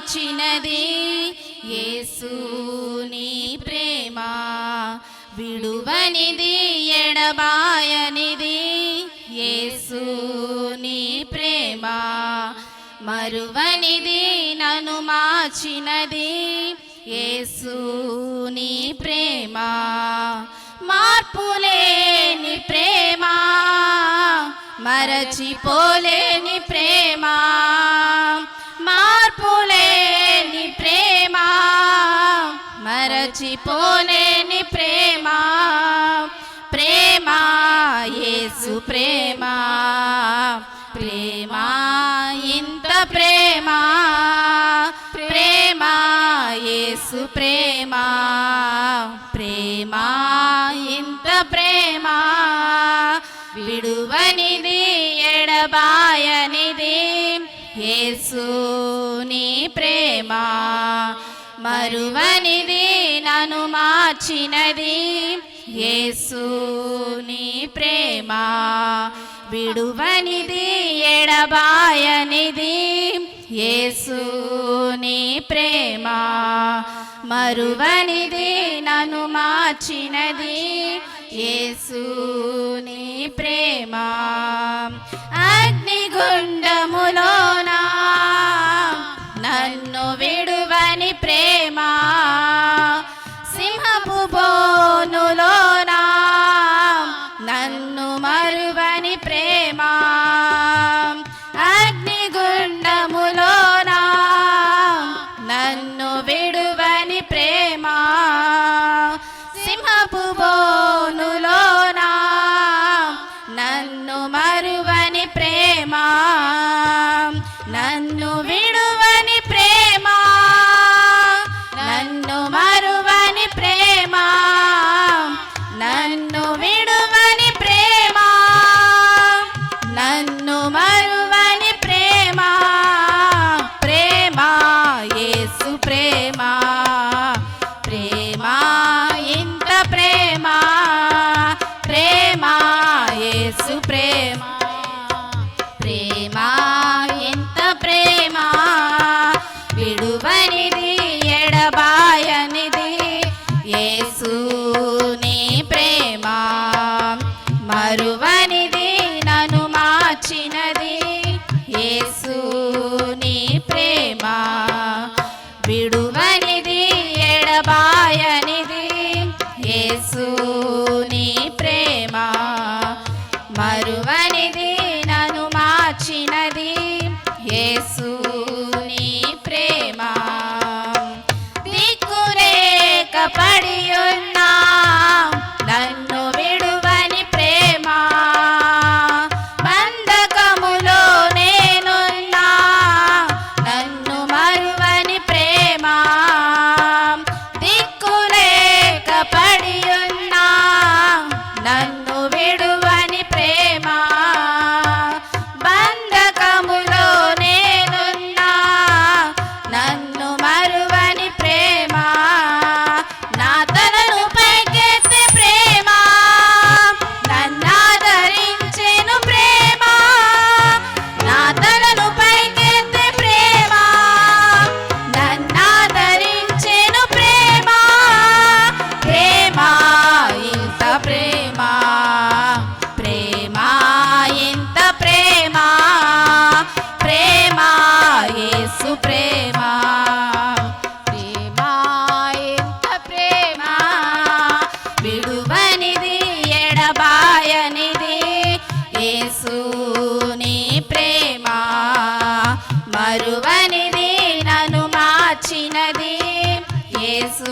మార్చినది యేసు నీ ప్రేమ విడువనిది ఎడబాయనిది యేసు నీ ప్రేమ మరువనిది నన్ను మార్చినది యేసు నీ ప్రేమ మార్పులేని ప్రేమ మరచిపోలేని ప్రేమ మార్పులేని ప్రేమ మరచిపోలేని ప్రేమ ప్రేమ యేసు ప్రేమ ప్రేమ ఇంత ప్రేమ ప్రేమ యేసు ప్రేమ ప్రేమ ఇంత ప్రేమ విడువనిది ఎడబాయనిది యేసు నీ ప్రేమ మరువనిది నన్ను మార్చినది యేసు నీ ప్రేమ విడువనిది ఎడబాయనిది యేసు నీ ప్రేమ మరువనిది నన్ను మార్చినది యేసు నీ ప్రేమ అగ్నిగుండములోనా నన్ను విడువని ప్రేమ సింహపు బోనులోనా నన్ను మరువని ప్రేమ అగ్నిగుండములోనా నన్ను విడువని ప్రేమ సింహపు బోనులోనా నన్ను మరువని ప్రేమ నన్ను విడువని ప్రేమ నన్ను మరువని ప్రేమ నన్ను విడువని ప్రేమ నన్ను మరువని ప్రేమ ప్రేమ యేసు ప్రేమ ప్రేమ ఇంత ప్రేమ ప్రేమ యేసు ప్రేమ ప్రేమ ఎంత ప్రేమ విడువనిది ఎడబాయనిది యేసు నీ ప్రేమ మరువనిది నన్ను మార్చినది యేసు నీ ప్రేమ విడువనిది ఎడబాయనిది యేసు నీ ప్రేమ మరువనిది నన్ను మార్చినది యేసు నీ ప్రేమ దిక్కులేక పడి ఉన్నా నన్ను విడువని ప్రేమ బంధకములో నేనున్నా నన్ను మరువని ప్రేమ దిక్కులేక పడి ఉన్నా నన్ను విడువని ప్రేమ బంధకములో నేనున్నా నన్ను మరువని ప్రేమ నా తలను పైకెత్తే ప్రేమ నన్నాదరించెను ప్రేమ నా తలను పైకెత్తే ప్రేమ నన్నాదరించెను ప్రేమ ప్రేమ ఇంత ప్రేమ ప్రేమ ఎంత ప్రేమ ప్రేమ యేసు ప్రేమ ప్రేమ ఎంత ప్రేమ విడువనిది ఎడబాయనిది యేసు నీ ప్రేమ మరువనిది నన్ను మార్చినది యేసు